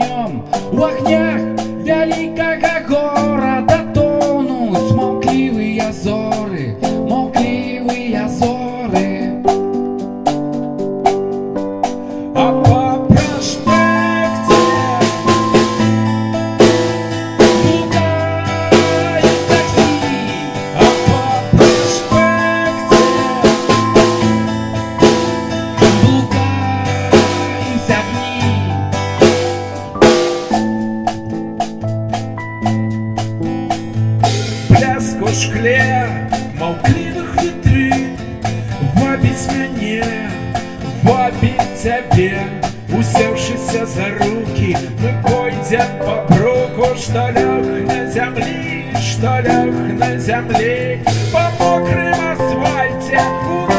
днем у огнях великого города тонут смолкливые зоры, молкливые зоры. А по проспекте Гуляет такси, А по проспекте блукают огни. Блеск у шкле молкливых витрин вабить мяне, вабить цябе. Усевшися за руки, мы пойдем по кругу, что лёг на земли, что лёг на земли. По мокрым асфальте у